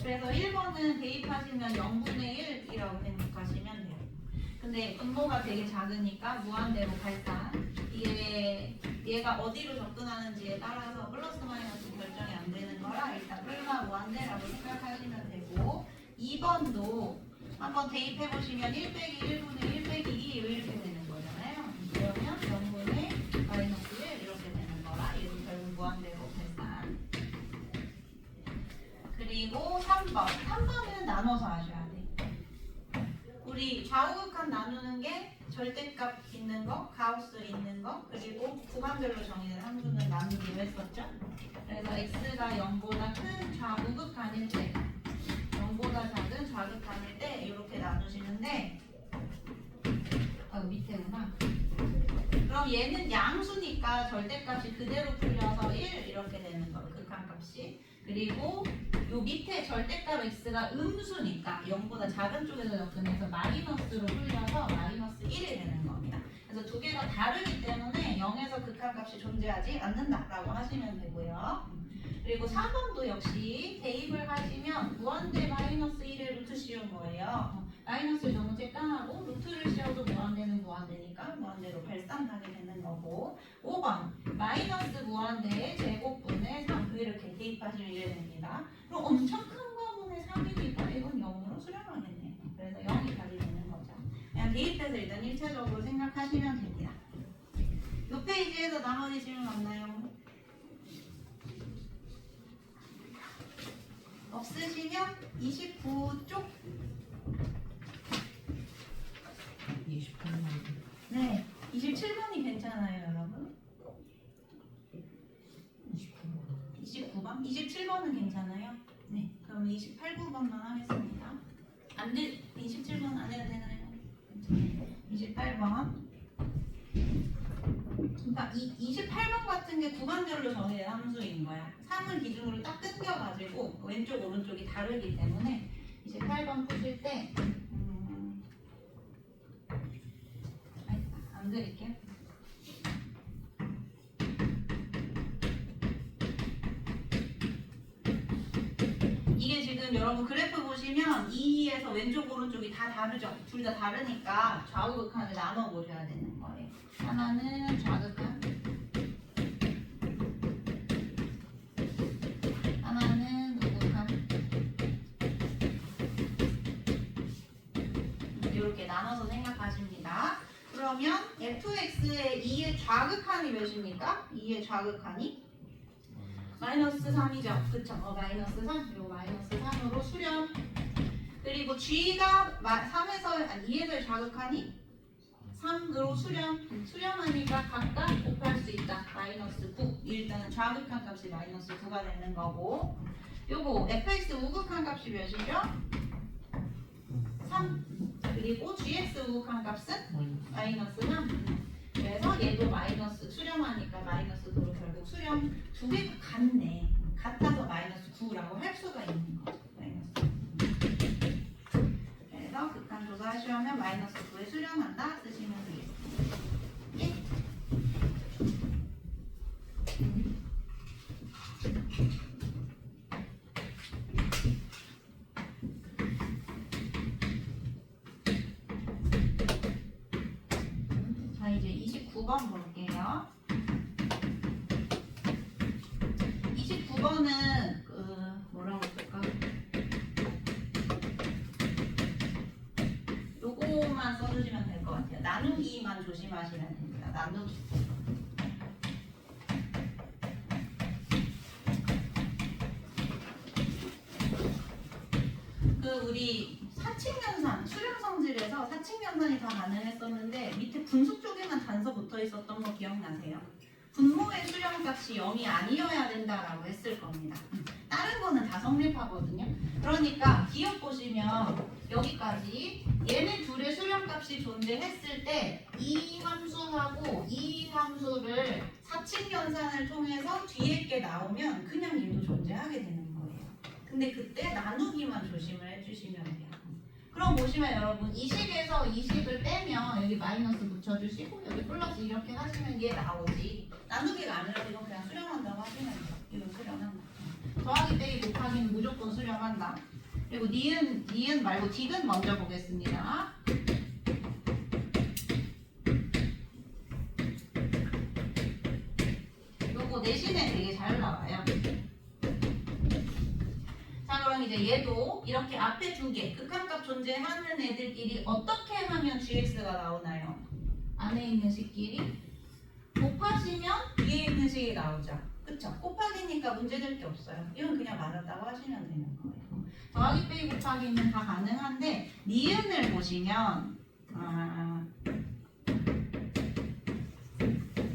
그래서 1번은 대입하시면 0분의 1이라고 생각하시면 돼요. 근데 분모가 되게 작으니까 무한대로 발산. 얘가 어디로 접근하는지에 따라서 플러스 마이너스 결정이 안 되는 거라 일단 얼마 무한대라고 생각하시면 되고 2번도 한번 대입해 보시면 1 빼기 1분의 1 빼기 2 이렇게 되는 거잖아요. 그러면 0분의 마이너스 1 이렇게 되는 거라 얘도 결국 무한대로 발산. 그리고 3번은 나눠서 하셔야 돼. 우리 좌우극한 나누는 게 절대값 있는 거, 가우스 있는 거, 그리고 구간별로 정의된 함수는 나누기로 했었죠. 그래서 x가 0보다 큰 좌우극한일 때, 0보다 작은 좌극한일 때 이렇게 나누시는데 밑에구나. 그럼 얘는 양수니까 절대값이 그대로 풀려서 1 이렇게 되는 거예요. 극한값이. 그리고 요 밑에 절대값 x가 음수니까 0보다 작은 쪽에서 접근해서 마이너스로 풀려서 마이너스 1이 되는 겁니다. 그래서 두 개가 다르기 때문에 0에서 극한값이 존재하지 않는다라고 하시면 되고요. 그리고 4번도 역시 대입을 하시면 무한대 마이너스 1의 루트 씌운 거예요. 마이너스를 너무 쬐깐하고 루트를 씌워도 무한대는 무한대니까 무한대로 발산하게 되는 거고 5번 마이너스 무한대의 제곱분의 3 이렇게 대입하시면 이래 됩니다. 그럼 엄청 큰 거분의 3이니까 이건 0으로 수렴하겠네요. 그래서 0이 답이 되는 거죠. 그냥 대입해서 일단 1차적으로 생각하시면 됩니다. 이 페이지에서 나머지 질문 없나요? 없으시면 29쪽 28번. 네 27번이 괜찮아요 여러분 29번? 27번은 괜찮아요? 네 그럼 28, 9번만 하겠습니다 27번 안 해도 되나요? 28번 그러니까 28번 같은 게 구간별로 정의된 함수인 거야 3을 기준으로 딱 끊겨가지고 왼쪽 오른쪽이 다르기 때문에 28번 푸실 때 안 드릴게요 이게 지금 여러분 그래프 보시면 2에서 왼쪽 오른쪽이 다 다르죠 둘 다 다르니까 좌우극한을 나눠 보셔야 되는 거예요 하나는 좌극한 하나는 우극한 이렇게 나눠서 생각하십니다 그러면 fx의 2의 좌극한이 몇입니까? 2의 좌극한이 마이너스 3이죠. 그쵸? 마이너스 3. 요 마이너스 3으로 수렴. 그리고 g가 2에서의 좌극한이 3으로 수렴. 수렴하니까 각각 곱할 수 있다. 마이너스 9. 일단은 좌극한 값이 마이너스 9가 되는 거고. 요거 fx 우극한 값이 몇이죠? 3. 그리고 gx 우극한 값은 마이너스 3. 그래서 얘도 마이너스 수렴하니까 마이너스 9로 결국 수렴 두 개가 같네. 같아서 마이너스 9라고 할 수가 있는 거죠. 마이너스 9. 그래서 극한 조사하시려면 마이너스 9에 수렴한다 쓰시면 되겠습니다. 예? 자 이제 29번 볼게요. 29번은 뭐라고 볼까? 요거만 써주시면 될 것 같아요. 나누기만 조심하시면 됩니다. 나누기. 우리 사칙연산, 수렴성질에서 사칙연산이 다 가능했었는데 밑에 분수 쪽에만 단서 붙어 있었던 거 기억나세요? 분모의 수렴값이 0이 아니어야 된다라고 했을 겁니다. 다른 거는 다 성립하거든요. 그러니까 기억 보시면 여기까지 얘네 둘의 수렴값이 존재했을 때 이 함수하고 이 함수를 사칙연산을 통해서 뒤에 게 나오면 그냥 얘도 존재하게 되는 거예요. 근데 그때 나누기만 조심을 해주시면 돼요. 그럼 보시면 여러분 이 식에서 이 식을 빼면 여기 마이너스 붙여주시고 여기 플러스 이렇게 하시면 얘 나오지 나누기가 아니라 이건 그냥 수렴한다고 하시면 돼요. 이거 수렴한다. 더하기 빼기 곱하기는 무조건 수렴한다. 그리고 니은 말고 딕은 먼저 보겠습니다. 요거 내신에 되게 잘 나와요. 자, 그럼 이제 얘도 이렇게 앞에 두 개 극한값 존재하는 애들끼리 어떻게 하면 gx가 나오나요? 안에 있는 식끼리 곱하시면 위에 있는 식이 나오죠. 그쵸? 곱하기니까 문제될 게 없어요. 이건 그냥 맞았다고 하시면 되는 거예요. 더하기 빼기 곱하기는 다 가능한데 니은을 보시면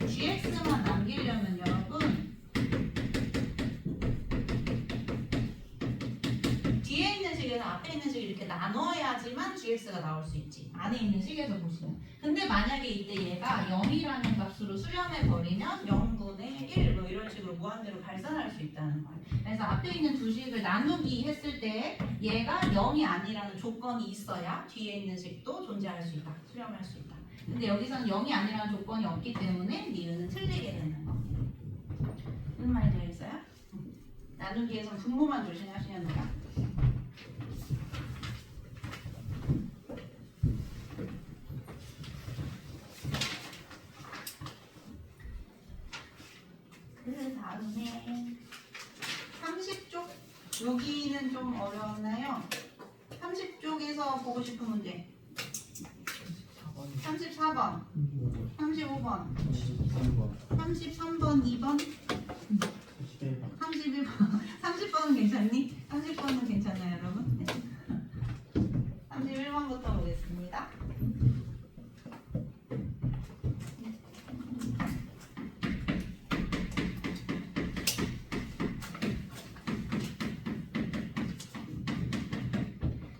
gx만 남기려면 여러분 뒤에 있는 식에서 앞에 있는 식을 이렇게 나눠야지만 gx가 나올 수 있지. 안에 있는 식에서 보시면. 근데 만약에 이때 얘가 0이라는 값으로 수렴해버리면 0분의 1 뭐 이런 식으로 무한대로 발산할 수 있다는 거예요. 그래서 앞에 있는 두 식을 나누기 했을 때 얘가 0이 아니라는 조건이 있어야 뒤에 있는 식도 존재할 수 있다. 수렴할 수 있다. 근데 여기서는 0이 아니라는 조건이 없기 때문에 니은은 틀리게 되는 겁니다. 무슨 말이 되겠어요? 나누기에서 분모만 조심하시면 돼요. 그 다음에 30쪽 여기는 좀 어려웠나요? 30쪽에서 보고 싶은 문제 34번 35번 33번 2번 31번 30번은 괜찮니? 30번은 괜찮아요 여러분? 네. 31번부터 보겠습니다.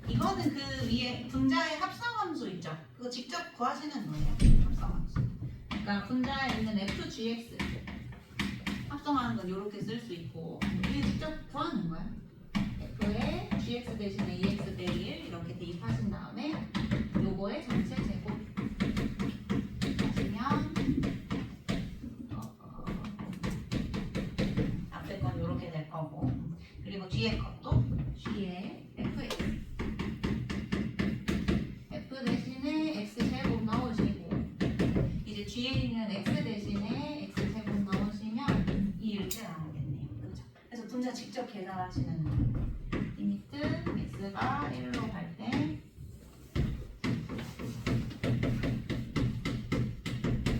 이거는 그 위에 분자의 합성함수 있죠? 그거 직접 구하시는 거예요. 합성함수. 그러니까 분자에 있는 FGX 합성하는 건 이렇게 쓸 수 있고 이게 직접 구하는 거야. F에 GX 대신에 EX 빼기 1 이렇게 대입하신 다음에 요거의 전체 제곱 하시면 앞에 건 이렇게 될 거고 그리고 뒤에 것도 G에 FX F 대신에 X 제곱 넣으시고 이제 뒤에 있는 X 대신에 X 제곱 넣으시면 이렇게 나오겠네요. 그렇죠? 그래서 분자 직접 계산하시는 거예요. 리미트 X가 1로 갈 때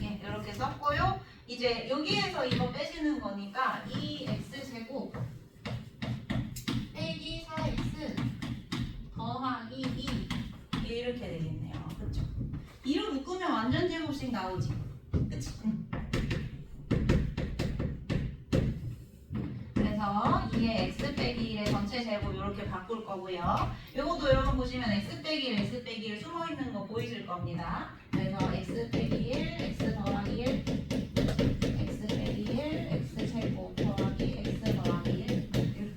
예, 이렇게 썼고요. 이제 여기에서 이거 빼시는 거니까 이 X 제곱 빼기 4X 더하기 2 이렇게 되겠네요. 그렇죠? 2로 묶으면 완전 제곱식 나오지. 그치? 그래서 2의 x 빼기 1의 전체 제곱 이렇게 바꿀 거고요. 이것도 여러분 보시면 x 빼기 1, x 빼기 1 숨어 있는 거 보이실 겁니다. 그래서 x 빼기 1, x 더하기 1, x 빼기 1, x 제곱 더하기 x 더하기 1 이렇게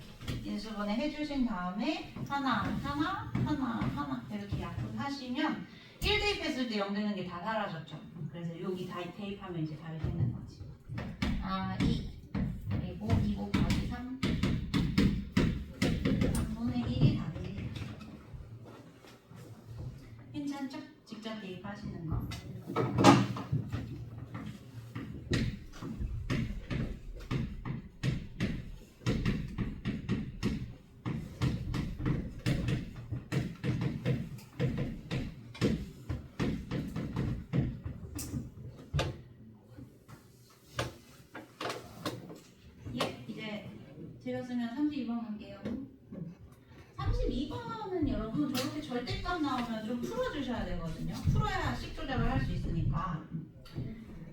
인수분해 해주신 다음에 하나 이렇게 약분하시면 1 대입했을 때 0 되는 게 다 사라졌죠. 그래서 여기 다 대입하면 이제 답이 되는 거지. 2 그리고 2 곱하기 3 3분의 1이 답이 괜찮죠? 직접 대입하시는 거. 제가 쓰면 32번 할게요. 32번은 여러분 저렇게 절대값 나오면 좀 풀어주셔야 되거든요. 풀어야 식 조작을 할 수 있으니까.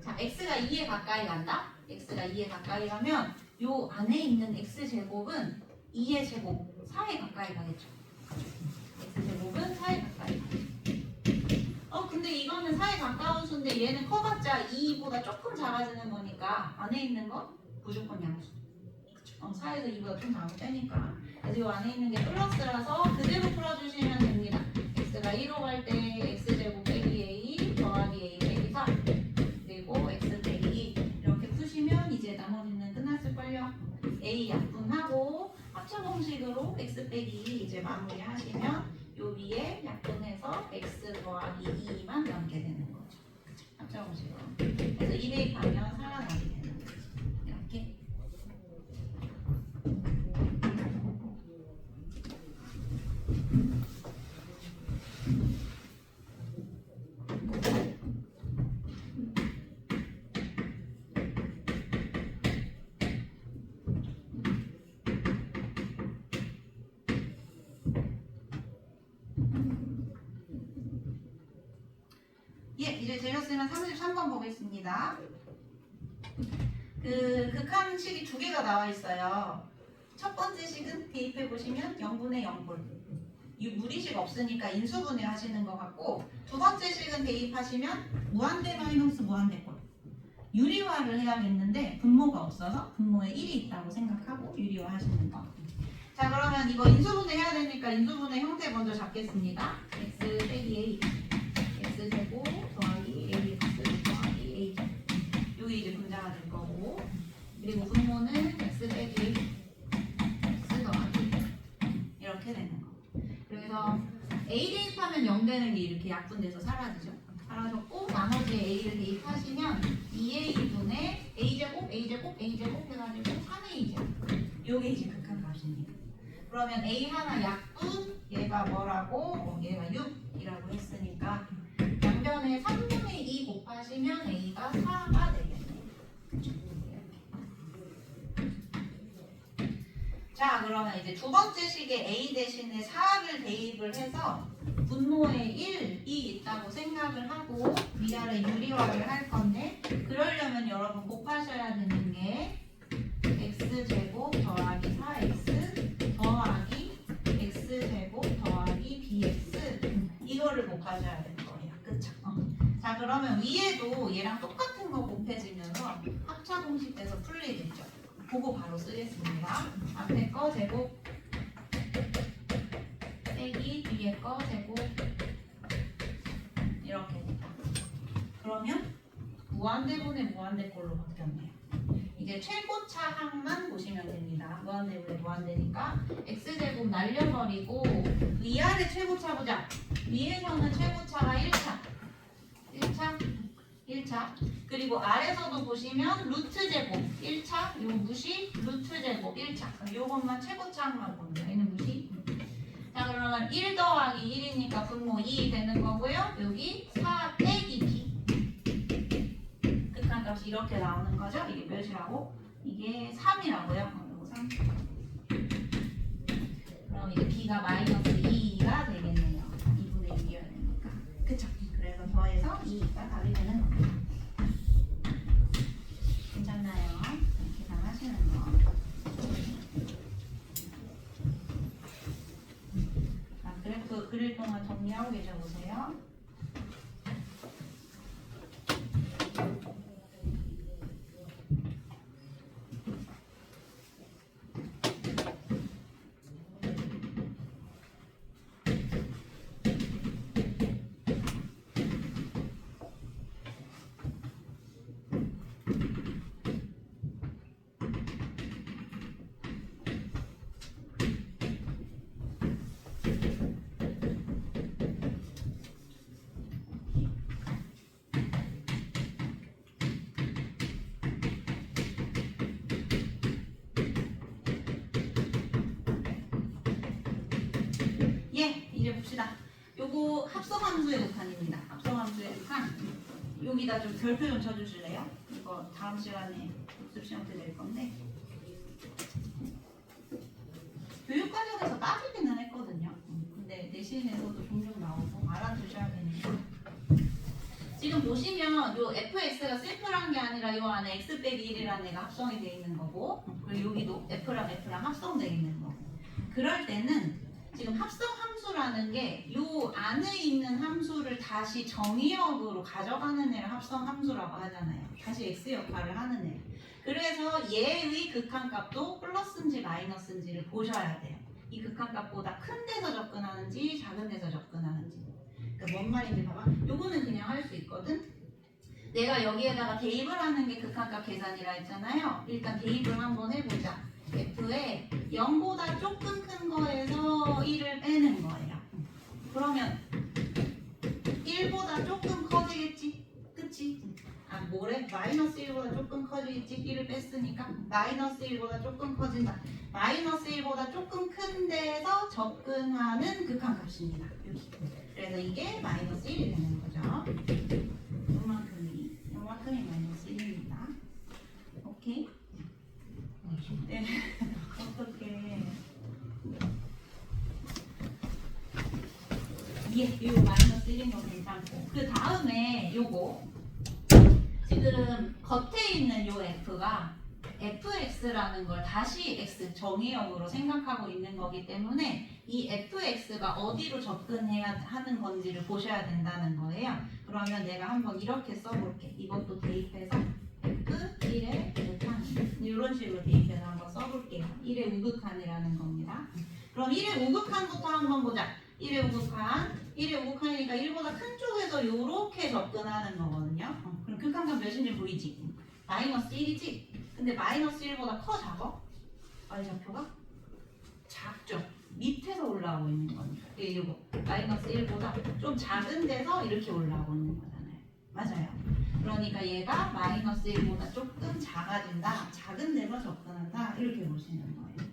자, x가 2에 가까이 간다? x가 2에 가까이 가면 요 안에 있는 x제곱은 2의 제곱 4에 가까이 가겠죠. x제곱은 4에 가까이 가겠죠. 근데 이거는 4에 가까운 수인데 얘는 커봤자 2보다 조금 작아지는 거니까 안에 있는 건 무조건 양수. 4에서 2보다 좀 작은 빼니까. 그래서 이 안에 있는 게 플러스라서 그대로 풀어주시면 됩니다. x가 1로 갈 때 x제곱 빼기 a 더하기 a 빼기 4 그리고 x 빼기 2 이렇게 푸시면 이제 나머지는 끝났을걸요. a 약분하고 합쳐 공식으로 x 빼기 2 이제 마무리하시면 요 위에 약분해서 x 더하기 2만 남게 되는 거죠. 합쳐 공식으로. 그래서 2 대입하면 살아나게 되는 거죠. 이렇게. 예, 이제 되셨으면 33번 보겠습니다. 그 극한식이 두 개가 나와 있어요. 첫 번째 식은 대입해 보시면 0분의 0꼴. 이 무리식 없으니까 인수분해 하시는 것 같고, 두 번째 식은 대입하시면 무한대 마이너스 무한대 꼴. 유리화를 해야겠는데 분모가 없어서 분모에 1이 있다고 생각하고 유리화 하시는 거. 자, 그러면 이거 인수분해 해야 되니까 인수분해 형태 먼저 잡겠습니다. x 빼기 a x제곱 더하기 ax 더하기 a 요게 이제 분자가 될 거고, 그리고 분모는 x 빼기 x 더하기 이렇게 되는 거. 그래서 a 대입하면 0 되는 게 이렇게 약분돼서 사라지죠. 사라졌고 나머지 a를 대입하시면 2a분의 a제곱 a제곱 a제곱 해가지고 3a제곱 요게 이제 극한값입니다. 그러면 a 하나 약분 얘가 뭐라고? 얘가 6이라고 했으니까 양변에 3분의 2 곱하시면 a가 4가 되겠네요. 자, 그러면 이제 두 번째 식에 a 대신에 4를 대입을 해서 분모에 1이 있다고 생각을 하고 위아래 유리화를 할 건데, 그러려면 여러분 곱하셔야 되는 게 x제곱 더하기 4x 더하기 x제곱 더하기 bx 이거를 곱하셔야 될 거예요. 그쵸? 자, 그러면 위에도 얘랑 똑같은 거 곱해지면서 합차 공식돼서 풀리겠죠. 그거 바로 쓰겠습니다. 앞에 거 제곱 빼기 뒤에 거 제곱 이렇게 됩니다. 그러면 무한대분의 무한대꼴로 바뀌었네요. 이제 최고차 항만 보시면 됩니다. 무한대분의 무한대니까 x제곱 날려버리고 위아래 최고차 보자. 위에서는 최고차가 1차 그리고 아래서도 보시면 루트 제곱 1차 요 무시 루트 제곱 1차 요것만 최고차 항만 보는 거예요. 얘는 무시. 자, 그러면 1 더하기 1이니까 분모 2 되는 거고요. 여기 4 빼기 b 극한값이 이렇게 나오는 거죠. 이게 몇이라고? 이게 3이라고요. 3. 그럼 이제 b가 마이너스 2가 되겠네요. 2분의 6이어야 되니까. 그쵸? 그래서 더해서 2가 답이 되는 겁니다. 괜찮나요? 계산하시는 거. 자, 그래프 그릴 동안 정리하고 계셔보세요. 예, 이제 봅시다. 요거 합성함수의 극한입니다. 합성함수의 극한. 여기다 좀 별표 좀 쳐주실래요? 이거 다음 시간에 복습 시험 때 낼 건데 교육과정에서 따지기는 했거든요. 근데 내신에서도 종종 나오고 알아두셔야 되니까. 지금 보시면 요 fx가 심플한 게 아니라 요 안에 x 빼기 1이라는 애가 합성이 되어 있는 거고, 그리고 여기도 f랑 합성되어 있는 거고. 그럴 때는 지금 합성 함수라는 게 요 안에 있는 함수를 다시 정의역으로 가져가는 애를 합성 함수라고 하잖아요. 다시 x 역할을 하는 애. 그래서 얘의 극한값도 플러스인지 마이너스인지를 보셔야 돼요. 이 극한값보다 큰 데서 접근하는지 작은 데서 접근하는지. 그러니까 뭔 말인지 봐봐. 요거는 그냥 할 수 있거든. 내가 여기에다가 대입을 하는 게 극한값 계산이라 했잖아요. 일단 대입을 한번 해보자. f에 0보다 조금 큰 거에서 1을 빼는 거예요. 그러면 1보다 조금 커지겠지? 그치? 아 뭐래? 마이너스 1보다 조금 커지겠지? 1을 뺐으니까 마이너스 1보다 조금 커진다. 마이너스 1보다 조금 큰 데에서 접근하는 극한값입니다. 여기. 그래서 이게 마이너스 1이 되는 거죠. 요만큼이 마이너스 1입니다. 오케이? 네. 어떻게? 예, 요 마이너스 1인 거 괜찮고. 그 다음에 요거. 지금 겉에 있는 요 f가 fx라는 걸 다시 x 정의역으로 생각하고 있는 거기 때문에 이 fx가 어디로 접근해야 하는 건지를 보셔야 된다는 거예요. 그러면 내가 한번 이렇게 써볼게. 이것도 대입해서 f1의 우극한 이런 식으로 대입해서 한번 써볼게요. 1의 우극한이라는 겁니다. 그럼 1의 우극한부터 한번 보자. 1의 우극한이니까 1보다 큰 쪽에서 이렇게 접근하는 거거든요. 그럼 극한값 몇인지 보이지? 마이너스 1이지? 근데 마이너스 1보다 커 작아? y좌표가? 작죠? 밑에서 올라오고 있는 거니까. 이거 마이너스 1보다 좀 작은 데서 이렇게 올라오고 있는 거잖아요. 맞아요. 그러니까 얘가 마이너스 1보다 조금 작아진다. 작은 데서 접근한다. 이렇게 보시는 거예요.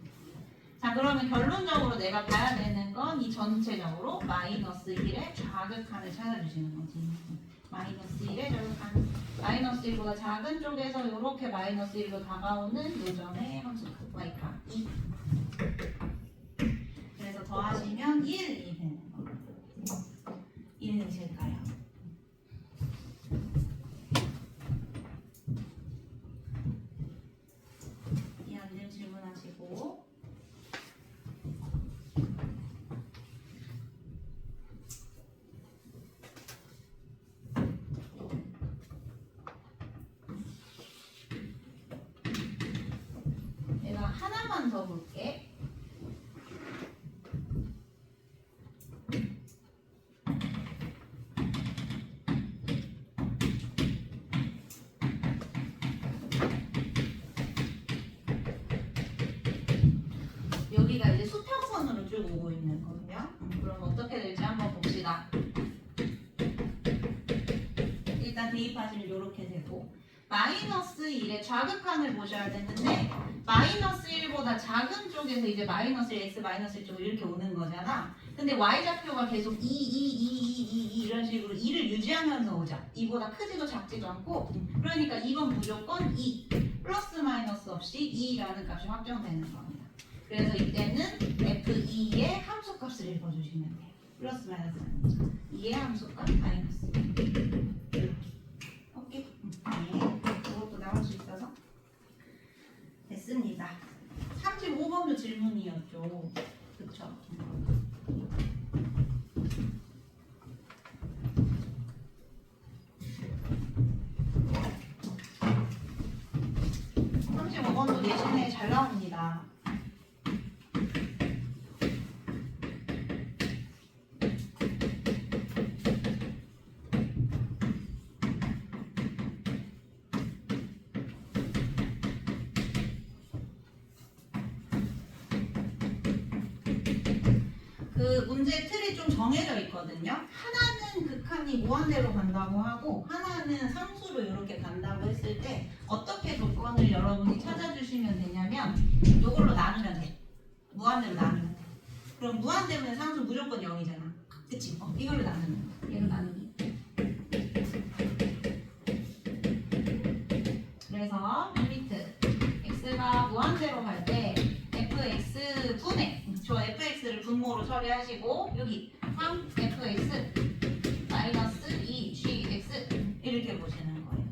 자 그러면 결론적으로 내가 봐야 되는 건 이 전체적으로 마이너스 1의 좌극한을 찾아주시는 거지. 마이너스 1의 좌극한. 마이너스 1보다 작은 쪽에서 이렇게 마이너스 1로 다가오는 요점의 함수 y가 2. 그래서 더하시면 1이 되는 거예요. 1 되실까요? 이 안 되면 질문하시고. 하나만 더 볼게. 여기가 이제 수평선으로 쭉 오고 있는 거고요. 그럼 어떻게 될지 한번 봅시다. 일단 대입하시면 이렇게 되고 마이너스 1의 좌극한을 보셔야 되는데 마이너스 1보다 작은 쪽에서 이제 마이너스 1, x 마이너스 1 쪽으로 이렇게 오는 거잖아. 근데 y좌표가 계속 2 이런 식으로 2를 유지하면서 오죠. 2보다 크지도 작지도 않고 그러니까 이건 무조건 2 플러스 마이너스 없이 2라는 값이 확정되는 겁니다. 그래서 이때는 f2의 함수값을 읽어주시면 돼요. 플러스 마이너스 아니죠. 2의 함수값 마이너스 이렇게. 오케이? 네. 그것도 나올 수 있어서 됐습니다. 35번도 질문이었죠. 그쵸? 35번도 내신에 잘 나옵니다. 그 문제 틀이 좀 정해져 있거든요. 하나는 극한이 무한대로 간다고 하고 하나는 상수로 이렇게 간다고 했을 때 어떻게 조건을 여러분이 찾아주시면 되냐면 이걸로 나누면 돼. 무한대로 나누면 돼. 그럼 무한대면 상수 무조건 0이잖아. 그치? 이걸로 나누면 돼. 얘로 나누기. 그래서 리미트 x가 무한대로 갈 때 fx 분의 저 fx를 분모로 처리하시고 여기 3fx 마이너스 2gx 이렇게 보시는 거예요.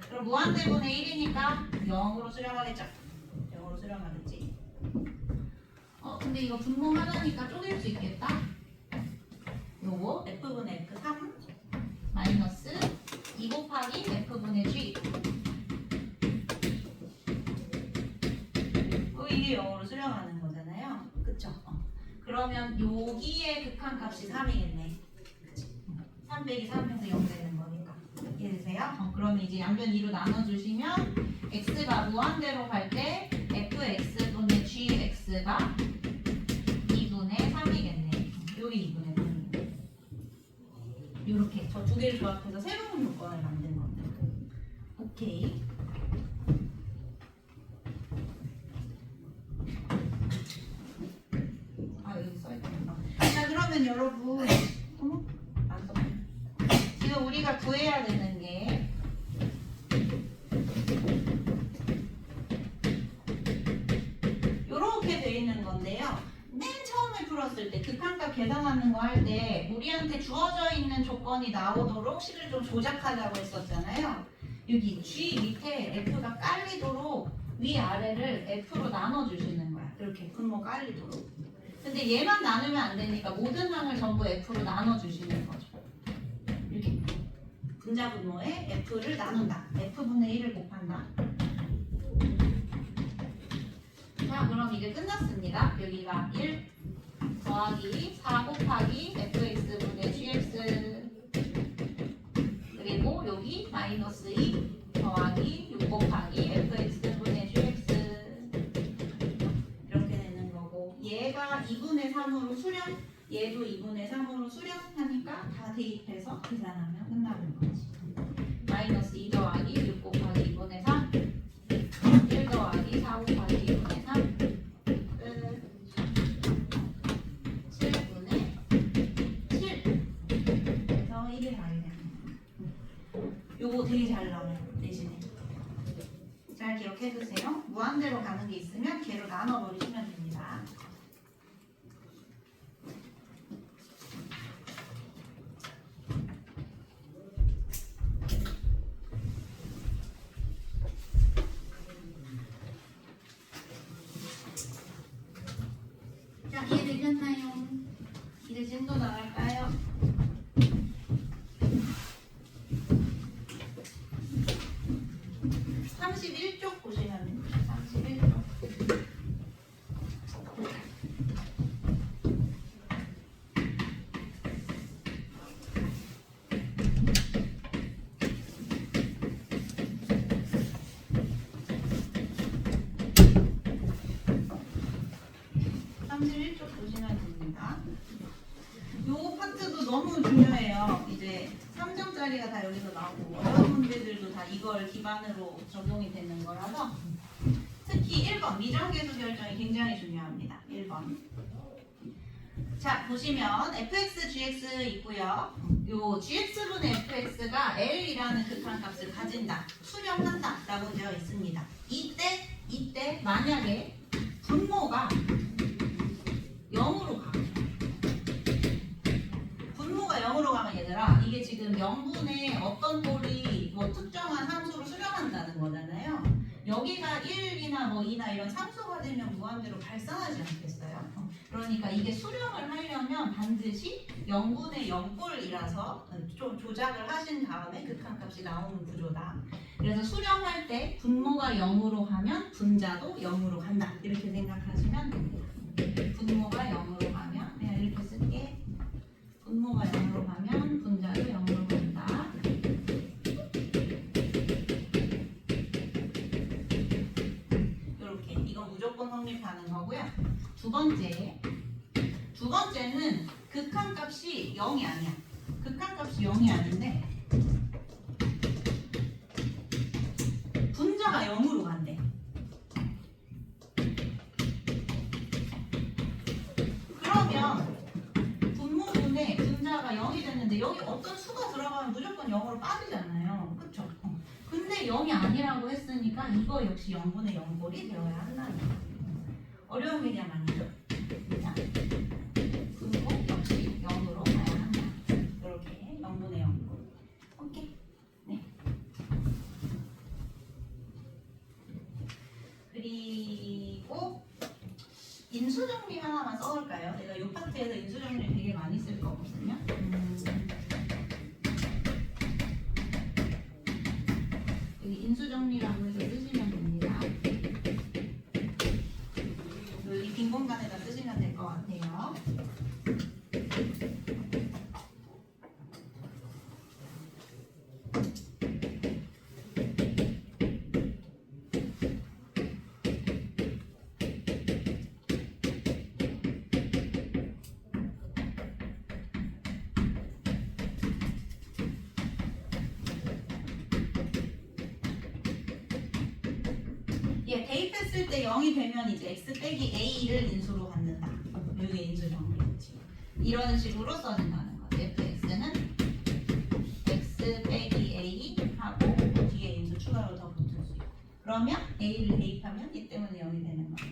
그럼 무한대분의 1이니까 0으로 수렴하겠죠? 0으로 수렴하겠지? 근데 이거 분모 하나니까 쪼갤 수 있겠다? 요거 f분의 f3 마이너스 2 곱하기 f분의 g 이게 0으로 수렴하는 거잖아요. 그쵸? 그러면 여기에 극한값이 3이겠네. 그치? 3 빼기 3에서 0 되는 거니까. 이해되세요? 그러면 이제 양변 2로 나눠주시면 x가 무한대로 갈 때 fx분의 x가 2분의 3이겠네. 여기 2분의 3이네. 이렇게 저 두 개를 조합해서 새로운 요건을 만든 건데. 오케이. 아 여기 써있구나. 자 그러면 여러분, 안 썼네. 지금 우리가 구해야 되는 게 이렇게 돼 있는 건데요. 맨 처음에 풀었을 때 극한값 계산하는 거 할 때 우리한테 주어져 있는 조건이 나오도록 식을 좀 조작하자고 했었잖아요. 여기 G 밑에 F가 깔리도록 위아래를 F로 나눠주시는 거야. 이렇게 분모 깔리도록. 근데 얘만 나누면 안 되니까 모든 항을 전부 F로 나눠주시는 거죠. 이렇게 분자 분모에 F를 나눈다. F분의 1을 곱한다. 자 그럼 이제 끝났습니다. 여기가 1 더하기 4 곱하기 fx분의 gx, 그리고 여기 마이너스 2 더하기 6 곱하기 fx분의 gx 이렇게 되는 거고, 얘가 2분의 3으로 수렴, 얘도 2분의 3으로 수렴하니까 다 대입해서 계산하면 끝나는 거지. 마이너스 2 더하기 6 곱하기 2분의 3, 1 더하기 4 곱하기 2분의 3, 끝. 7분의 7. 그래서 1이 답이 되는 거예요. 요거 되게 잘 나와요, 대신에. 잘 기억해두세요. 무한대로 가는 게 있으면 걔로 나눠버리시면 됩니다. 자, 이해되셨나요? 이제 진도 나갈까요? (31쪽) 보시면 됩니다. 31쪽. 보시면 됩니다. 요 파트도 너무 중요해요. 이제 3점짜리가 다 여기서 나오고 어려운 문제들도 다 이걸 기반으로 적용이 되는 거라서 특히 1번 미정계수 결정이 굉장히 중요합니다. 1번. 자 보시면 fx, gx 있고요. 요 gx분의 fx가 L이라는 극한값을 가진다, 수렴한다 라고 되어 있습니다. 이때 만약에 분모가 0으로 가면, 분모가 0으로 가면 얘들아 이게 지금 0분의 어떤 꼴이 뭐 특정한 함수로 수렴한다는 거잖아요. 여기가 1이나 뭐 2나 이런 상수가 되면 무한대로 발생하지 않겠어요? 그러니까 이게 수렴을 하려면 반드시 0분의 0꼴이라서 좀 조작을 하신 다음에 극한값이 나오는 구조다. 그래서 수렴할 때 분모가 0으로 가면 분자도 0으로 간다, 이렇게 생각하시면 됩니다. 분모가 0으로 가면 그냥 이렇게 쓸게. 분모가 0으로 가면 분자도 0으로 간다. 이렇게 이건 무조건 성립하는 거고요. 두 번째는 극한값이 0이 아니야. 극한값이 0이 아닌데 분자가 0으로 간대. 그러면 분모분의 분자가 0이 됐는데 여기 어떤 수가 들어가면 무조건 0으로 빠지잖아요. 그쵸? 근데 0이 아니라고 했으니까 이거 역시 0분의 0꼴이 되어야 한다는 거예요. 어려운 개념 아니죠? 자, 분모 역시 0으로 가야 한다. 이렇게 0분의 0꼴. 오케이? 네. 그리고 인수정리 하나만 써볼까요? 내가 이 파트에서 인수정리 되게 많이 쓸 거거든요. 여기 인수정리라고 해서 쓰시면 됩니다. 여기 빈 공간에다 쓰시면 될 것 같아요. 때 0이 되면 이제 x 빼기 a를 인수로 갖는다. 이게 인수 정리지. 이런 식으로 써준다는 거지. fx는 x 빼기 a 하고 뒤에 인수 추가로 더 붙을 수 있고. 그러면 a를 대입하면 이 때문에 0이 되는 거야.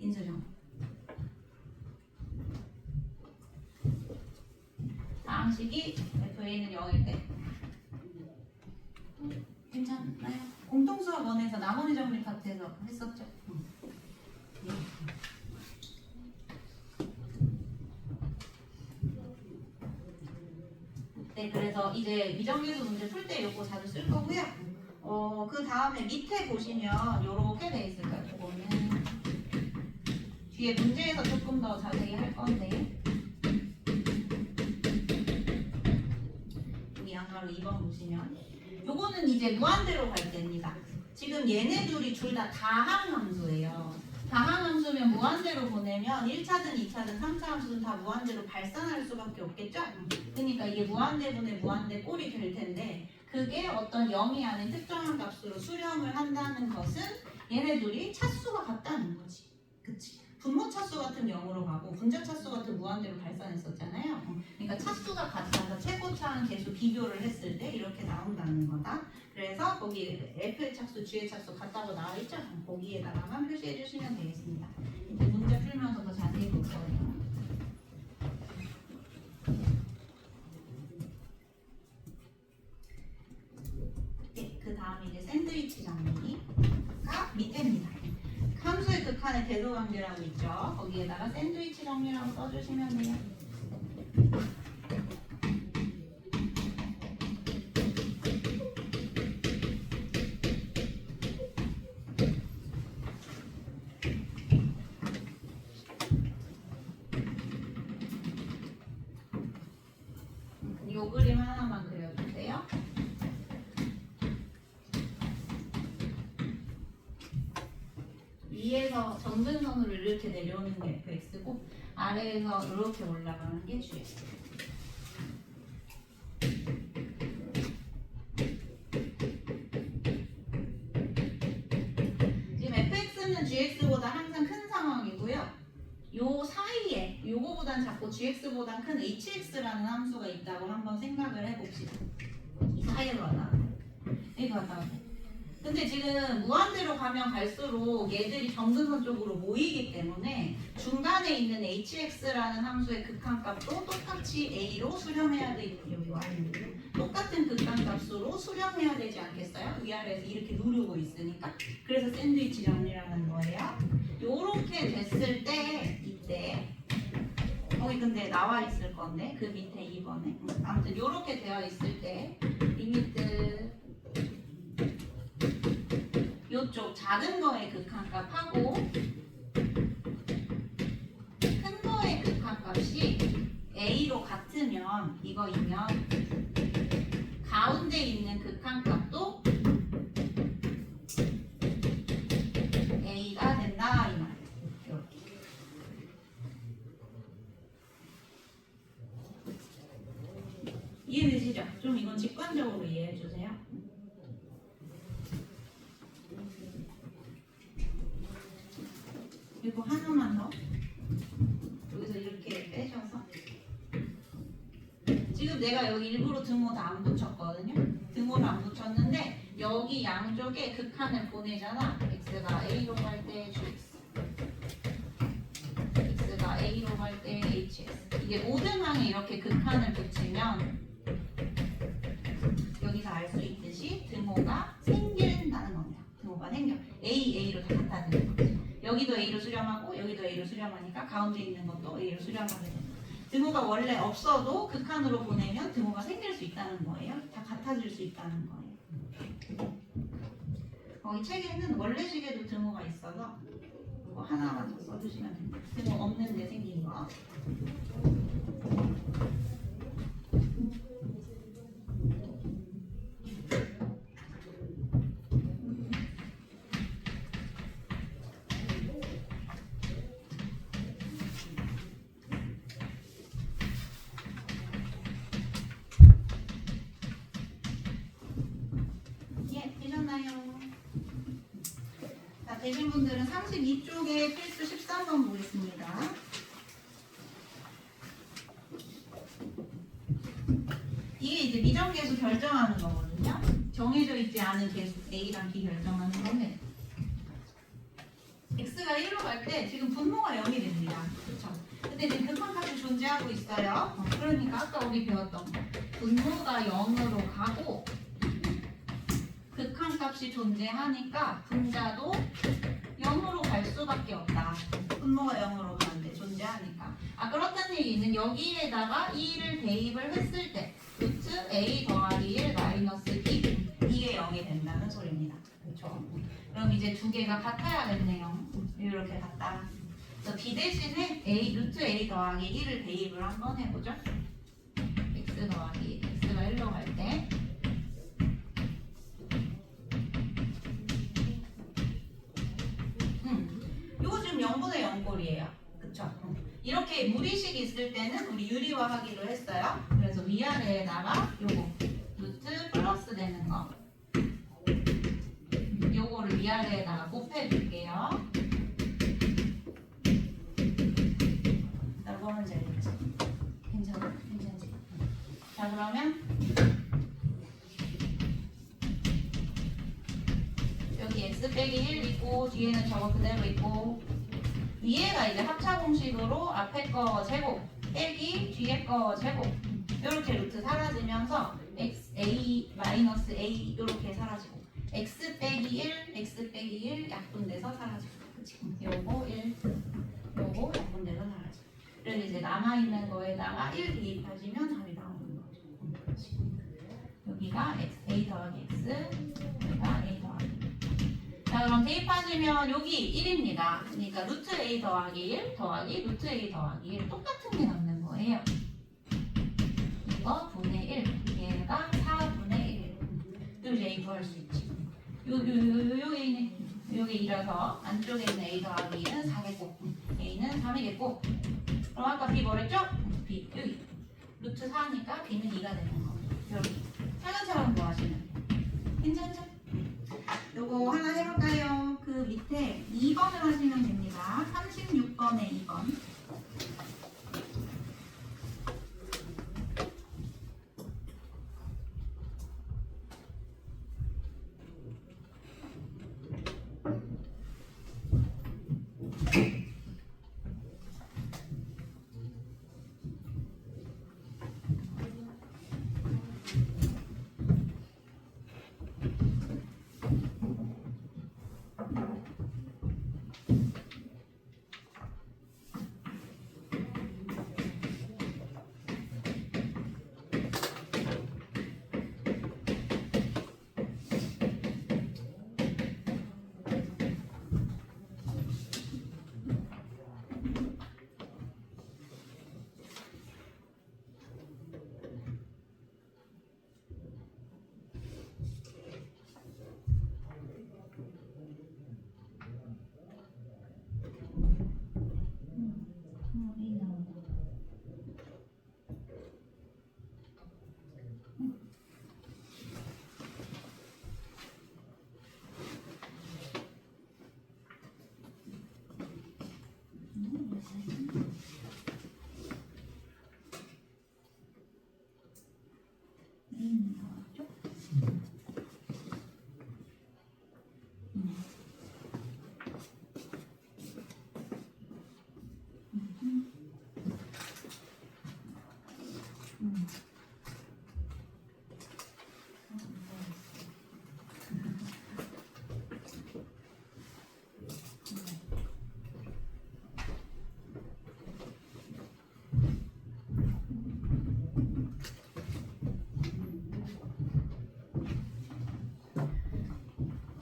인수 정리. 다항식이 fa는 0일 때 괜찮나요? 공통수학 원에서 나머지 정리 파트에서 했었죠? 네, 그래서 이제 미정계수 문제 풀 때 이거 자주 쓸 거고요. 그 다음에 밑에 보시면 이렇게 돼 있을 거예요. 그거는 뒤에 문제에서 조금 더 자세히 할 건데 여기 양가로 2번 보시면 요거는 이제 무한대로 갈 때입니다. 지금 얘네 둘이 둘 다 다항함수예요. 다항함수면 무한대로 보내면 1차든 2차든 3차 함수는 다 무한대로 발산할 수밖에 없겠죠? 그러니까 이게 무한대분의 무한대 꼴이 될 텐데 그게 어떤 0이 아닌 특정한 값으로 수렴을 한다는 것은 얘네 둘이 차수가 같다는 거지. 그치? 분모 차수 같은 0으로 가고 분자 차수 같은 무한대로 발산했었잖아요. 그러니까 차수가 같아서 최고차항 계수 비교를 했을 때 이렇게 나온다는 거다. 그래서 거기 F의 차수, G의 차수 같다고 나와 있죠? 거기에다가만 표시해 주시면 되겠습니다. 이제 문제 풀면서 더 자세히 볼 거예요. 네, 그 다음에 이제 샌드위치 정리가 밑에입니다. 함수의 극한의 대소관계라고 있죠. 거기에다가 샌드위치 정리라고 써주시면 돼요. 요 그림 하나만 그려주세요. 위에서 점근선으로 이렇게 내려오는 게 fx고 아래에서 이렇게 올라가는 게 gx. 지금 fx는 gx보다 항상 큰 상황이고요. 요 사이에 요거보단 작고 gx보다 큰 hx라는 함수가 있다고 한번 생각을 해봅시다. 이 사이로 하나 이렇게 갔다 오고. 근데 지금 무한대로 가면 갈수록 얘들이 점근선 쪽으로 모이기 때문에 중간에 있는 hx라는 함수의 극한값도 똑같이 a로 수렴해야 돼. 여기 y로 똑같은 극한값으로 수렴해야 되지 않겠어요? 위아래에서 이렇게 누르고 있으니까. 그래서 샌드위치 정리라는 거예요. 요렇게 됐을 때 이때 거기 근데 나와 있을 건데 그 밑에 2번에 아무튼 요렇게 되어 있을 때 리미트 요쪽 작은 거의 극한값하고 큰 거의 극한값이 a로 같으면 이거이면 가운데 있는 극한값도 a가 된다 이 말. 이렇게. 이해되시죠? 좀 이건 직관적으로 이해해 주세요. 그리고 하나만 더 여기서 이렇게 빼셔서 지금 내가 여기 일부러 등호 다 안 붙였거든요. 등호를 안 붙였는데 여기 양쪽에 극한을 보내잖아. x가 a로 갈 때 gx x가 a로 갈 때 hx 이게 모든 항에 이렇게 극한을 붙이면 여기서 알 수 있듯이 등호가 생긴다는 겁니다. 등호가 생겨 a로 다 갖다 드는 거죠. 여기도 A로 수렴하고 여기도 A로 수렴하니까 가운데 있는 것도 A로 수렴하게 됩니다. 등호가 원래 없어도 극한으로 보내면 등호가 생길 수 있다는 거예요. 다 같아질 수 있다는 거예요. 이 책에는 원래 식에도 등호가 있어서 이거 하나만 더 써주시면 됩니다. 등호 없는데 생긴 거. 되신 분들은 32쪽에 필수 13번 보겠습니다. 이게 이제 미정계수 결정하는 거거든요. 정해져 있지 않은 계수 A랑 B 결정하는 건데 X가 1로 갈 때 지금 분모가 0이 됩니다. 그렇죠? 근데 지금 극한값이 존재하고 있어요. 그러니까 아까 우리 배웠던 거 분모가 0으로 가고 극한값이 존재하니까 분자도 0으로 갈 수밖에 없다. 분모가 0으로 가는데 존재하니까. 그렇다는 얘기는 여기에다가 2를 대입을 했을 때 루트 a 더하기 1 마이너스 b 이게 0이 된다는 소리입니다. 그렇죠? 그럼 이제 두 개가 같아야겠네요. 이렇게 같다. 그래서 b 대신에 루트 a 더하기 1을 대입을 한번 해보죠. x 더하기 x가 1로 갈 때 이거 지금 0분의 0꼴이에요. 그쵸? 이렇게 무리식이 있을 때는 우리 유리화하기로 했어요. 그래서 위아래에다가 요거 루트 플러스 되는 거 요거를 위아래에다가 곱해줄게요. 라고 하면 되겠지? 괜찮아? 괜찮지? 자 그러면 여기 x 빼기 1 있고 뒤에는 저거 그대로 있고 위에가 이제 합차 공식으로 앞에 거 제곱 빼기 뒤에 거 제곱 이렇게 루트 사라지면서 x a 마이너스 a 이렇게 사라지고 x 빼기 1 x 빼기 1 약분돼서 사라지고 그치? 요거 1 요거 약분돼서 사라지고 그래서 이제 남아있는 거에다가 1 대입하시면 답이 나오는 거죠. 그치? 여기가 x a 더하기 x 여기가 a 더하기 자 그럼 대입하시면 여기 1입니다. 그러니까 루트 a 더하기 1 더하기 루트 a 더하기 1 똑같은 게 남는 거예요. 이거 분의 1 얘가 4분의 1 여기 a 구할 수 있지. 요게 요게 2라서 안쪽에 있는 a 더하기 2는 4겠고 a는 3이겠고 그럼 아까 b 뭐랬죠? b 여기 루트 4니까 b는 2가 되는 거 여기 차근차근 뭐 하시면 괜찮죠? 요거 하나 해볼까요? 그 밑에 2번을 하시면 됩니다. 36번에 2번.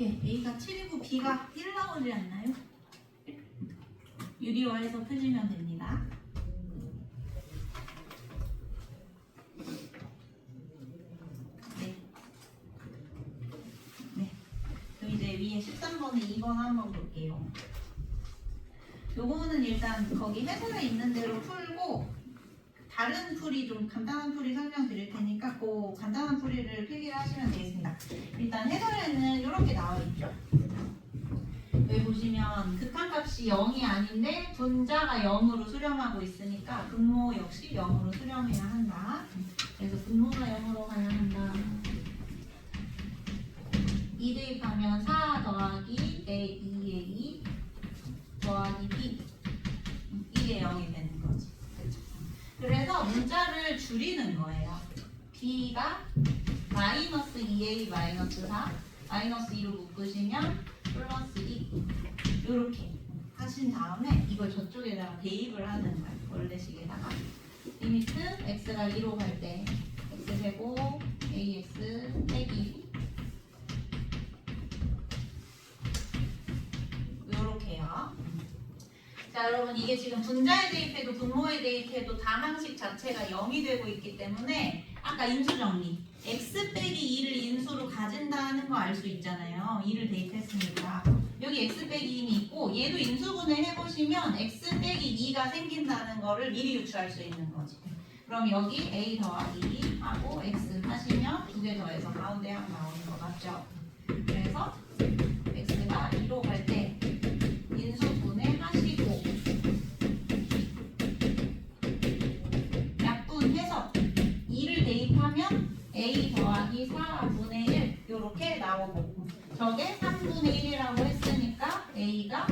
예, A가 7이고 B가 1 나오지 않나요? 유리화해서 푸시면 됩니다. 네. 네. 그럼 이제 위에 13번에 2번 한번 볼게요. 요거는 일단 거기 해설에 있는 대로 풀고 다른 풀이 좀 간단한 풀이 설명드릴 테니까 그 간단한 풀이를 필기를 하시면 되겠습니다. 일단 해설에는 이렇게 나와 있죠. 여기 보시면 극한값이 0이 아닌데 분자가 0으로 수렴하고 있으니까 분모 역시 0으로 수렴해야 한다. 그래서 분모가 0으로 가야 한다. 2 대입하면 4 더하기 A, 2A 더하기 B 이게 0이 되는 거지. 그렇죠? 그래서 문자를 줄이는 거예요. B가 마이너스 2A 마이너스 4 마이너스 2로 묶으시면 플러스 2 이렇게 하신 다음에 이걸 저쪽에다가 대입을 하는 거예요. 원래식에다가 리미트 x가 2로 갈 때 x제곱 ax 빼기 요렇게요. 자 여러분 이게 지금 분자에 대입해도 분모에 대입해도 다항식 자체가 0이 되고 있기 때문에 아까 인수정리 x 빼기 2를 인수로 가진다는 거 알 수 있잖아요. 2를 대입했으니까 여기 x 빼기 2이 있고 얘도 인수분해 해보시면 x 빼기 2가 생긴다는 거를 미리 유추할 수 있는 거지. 그럼 여기 a 더하기 2 하고 x 하시면 두 개 더해서 가운데 항 나오는 거 맞죠? 그래서 x가 2로 갈 때 인수분해 하시고 약분해서 2를 대입하면 a 더하기 4분의 1 이렇게 나오고 저게 3분의 1이라고 했으니까 a가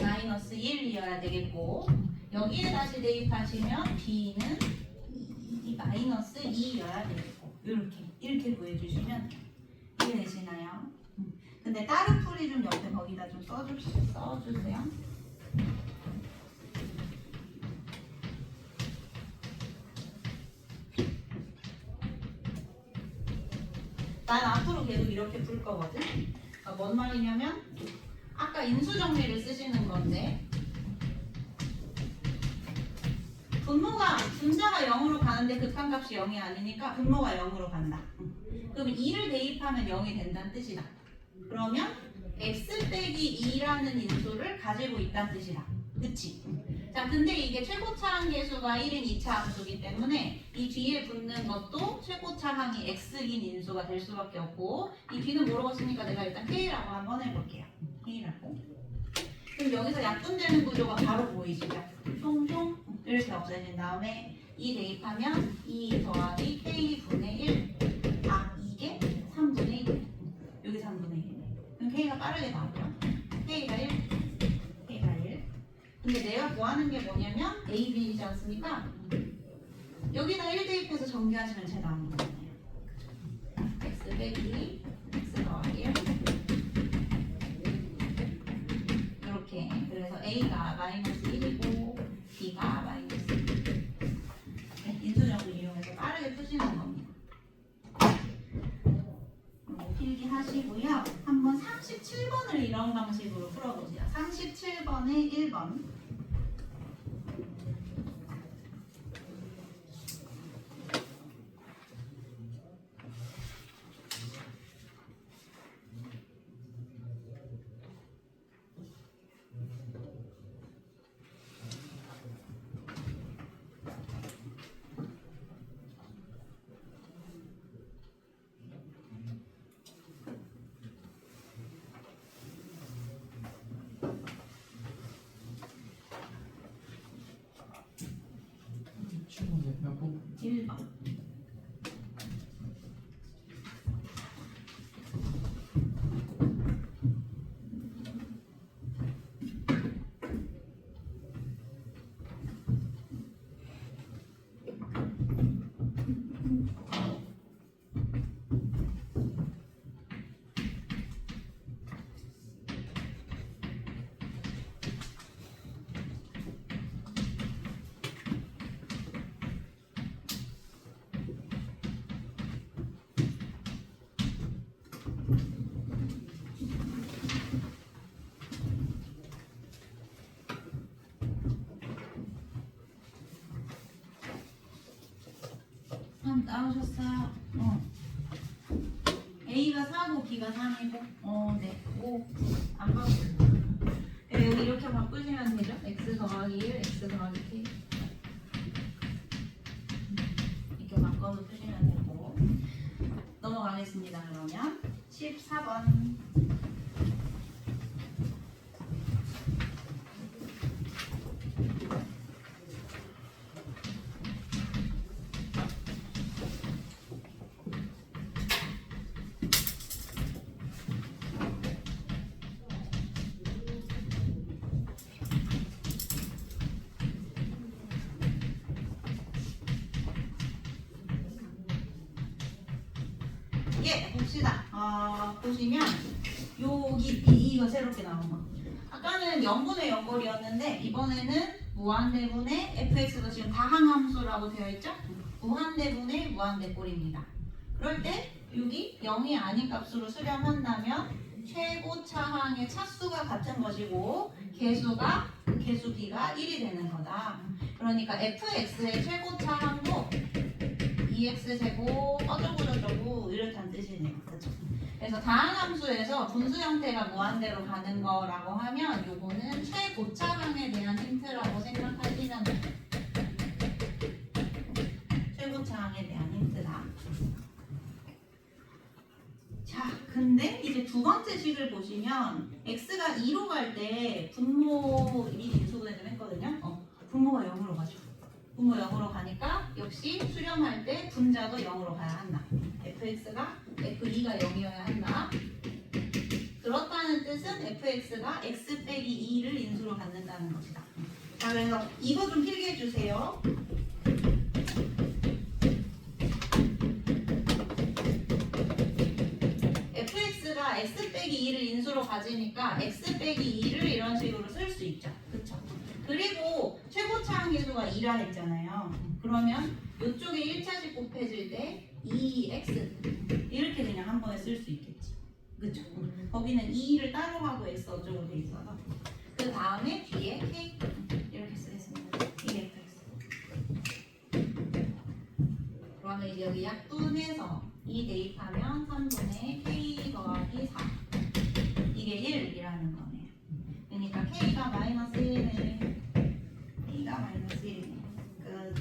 마이너스 1이어야 되겠고 여기에 다시 대입하시면 b는 마이너스 2여야 되겠고 이렇게 구해주시면 돼요. 이해되시나요? 근데 다른 풀이 좀 옆에 거기다 좀 써주세요. 난 앞으로 계속 이렇게 풀 거거든. 그러니까 뭔 말이냐면 아까 인수정리를 쓰시는 건데 분자가 0으로 가는데 극한값이 0이 아니니까 분모가 0으로 간다. 그럼 2를 대입하면 0이 된다는 뜻이다. 그러면 x 빼기 2라는 인수를 가지고 있다는 뜻이다. 그치? 자, 근데 이게 최고차항 계수가 1인 2차 함수기 때문에 이 뒤에 붙는 것도 최고차항이 x인 인수가 될 수밖에 없고 이 b는 모르겠으니까 내가 일단 k라고 한번 해볼게요. k라고. 그럼 여기서 약분되는 구조가 바로 보이시죠? 숑숑 이렇게 없어진 다음에 2 대입하면 2 더하기 k분의 1 이게 3분의 1 여기 3분의 1 그럼 k가 빠르게 나오죠? k가 1 근데 내가 구하는 게 뭐냐면 a, b이지 않습니까? 여기다 1 대입해서 전개하시면 제 나오는 거잖아요. x 빼기 x 더하기 1 이렇게 그래서 a가 마이너스 1이고 b가 마이너스 1 네, 인수정리 이용해서 빠르게 푸시는 겁니다. 필기 하시고요. 한번 37번을 이런 방식으로 풀어보세요. 37번에 1번 몇 번? 1번 나오셨어요? A가 4고 B가 3이고 네. 오, 안 바꾸세요. 네, 여기 이렇게 바꾸시면 되죠? X 더하기 1, X 더하기 K 이렇게 바꿔서 쓰시면 되고 넘어가겠습니다. 그러면 14번 이게 봅시다. 보시면 여기 이거 새롭게 나온 거. 아까는 0분의 0꼴이었는데 이번에는 무한대분의 fx가 지금 다항함수라고 되어 있죠? 무한대분의 무한대꼴입니다. 그럴 때 여기 0이 아닌 값으로 수렴한다면 최고차항의 차수가 같은 것이고 개수 b가 1이 되는 거다. 그러니까 fx의 최고차항도 2x제곱 어쩌고저쩌고 이렇다는 뜻이네요. 그렇죠? 그래서 다항함수에서 분수 형태가 무한대로 가는 거라고 하면 요거는 최고차항에 대한 힌트라고 생각하시면 돼요. 최고차항에 대한 힌트다. 자, 근데 이제 두 번째 식을 보시면 x가 2로 갈 때 분모 이 인수분해 좀 했거든요. 분모가 0으로 가죠. 분모 0으로 가니까 역시 수렴할 때 분자도 0으로 가야 한다. fx가 f2가 0이어야 한다. 그렇다는 뜻은 fx가 x 빼기 2를 인수로 갖는다는 것이다. 자, 그래서 이거 좀 필기해 주세요. fx가 x 빼기 2를 인수로 가지니까 x 빼기 2를 이런 식으로 쓸 수 있죠. 그쵸? 그리고 최고차항 계수가 2라 했잖아요. 그러면 이쪽에 1차식 곱해질 때 2x 이렇게 그냥 한 번에 쓸 수 있겠지. 그쵸? 거기는 2를 따로 하고 x 어쩌고 돼 있어서 그 다음에 뒤에 k 이렇게 쓰겠습니다. 이게 fx. 그러면 이제 여기 약분해서 2 대입하면 3분의 k 더하기 4 이게 1이라는 거네요. 그러니까 k가 마이너스 1이네. k가 마이너스 1이네. 끝.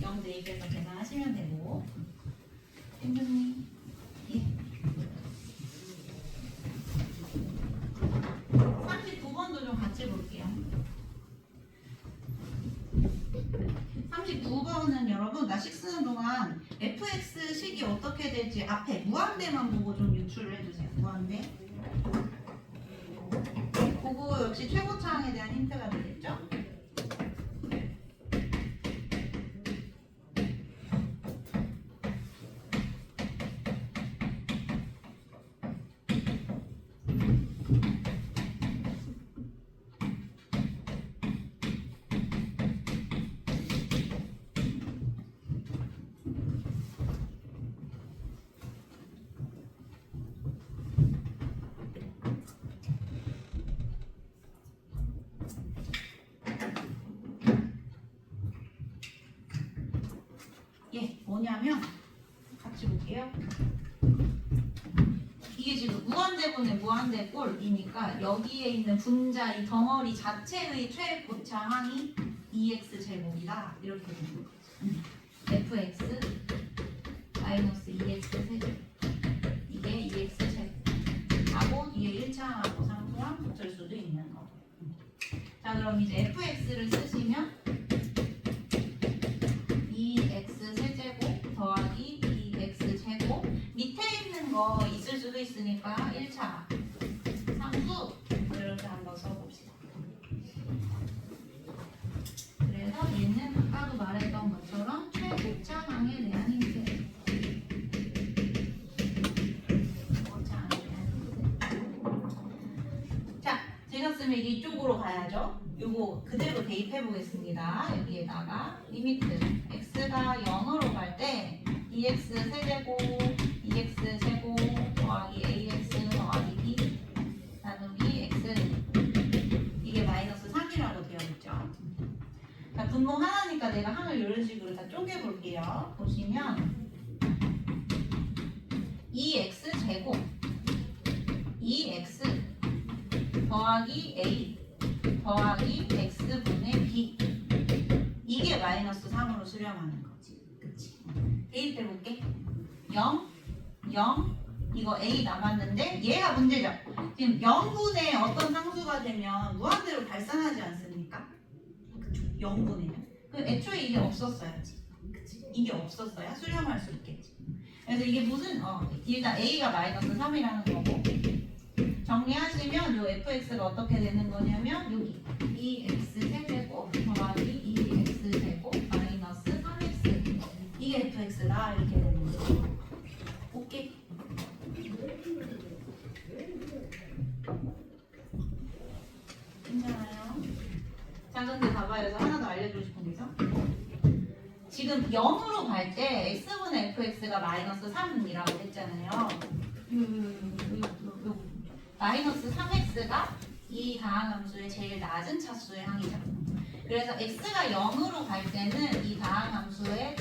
영 대입해서 계산하시면 되고. 땡근님. 예. 39번도 좀 같이 볼게요. 39번은 여러분 나 식 쓰는 동안 fx식이 어떻게 될지 앞에 무한대만 보고 좀 유출을 해주세요. 무한대. 그거 역시 최고차항에 대한 힌트가 되겠죠? 예, 뭐냐면 같이 볼게요. 이게 지금 무한대분의 무한대꼴이니까 여기에 있는 분자 이 덩어리 자체의 최고차항이 2x제곱이다 이렇게 되는 거죠. fx 마이너스 2x 세제곱 이게 2x제곱 하고 뒤에 1차항하고 상수랑 붙을 수도 있는 거고. 자, 그럼 이제 fx를 쓰시면 2x 세제곱 더하기 2x제곱 밑에 있는 거 있을 수도 있으니까 1차 상수 이렇게 한번 써봅시다. 그래서 얘는 아까도 말했던 것처럼 최고차항에 대한 힌트. 최고차항에 대한 힌트. 자, 되셨으면 이제 이쪽으로 가야죠. 요거 그대로 대입해 보겠습니다. 여기에다가 리미트 x가 0으로 갈 때 2x 세제곱 2x 제곱 더하기 ax 더하기 b 나누기 x 이게 마이너스 3이라고 되어 있죠. 자, 분모 하나니까 내가 항을 이런 식으로 다 쪼개 볼게요. 보시면 2x 제곱 2x 더하기 a 더하기 x분의 b 이게 마이너스 3으로 수렴하는 거지. 그치? 대입해볼게. 0, 0 이거 a 남았는데 얘가 문제죠. 지금 0분의 어떤 상수가 되면 무한대로 발산하지 않습니까? 그쵸? 0분이면 그럼 애초에 이게 없었어야지. 그치? 이게 없었어야 수렴할 수 있겠지. 그래서 이게 무슨 일단 a가 마이너스 3이라는 거고 정리하시면 요 fx가 어떻게 되는 거냐면 여기 2x 세제곱 더하기 2x 제곱 x가 이렇게 되는 거죠. 오케이. 괜찮아요? 자, 근데 봐봐요. 저 하나 더 알려주고 싶은 게 있어. 지금 0으로 갈 때 x분의 fx가 마이너스 3이라고 했잖아요. 마이너스 3x가 이 다항함수의 제일 낮은 차수의 항이죠. 그래서 x가 0으로 갈 때는 이 다항함수의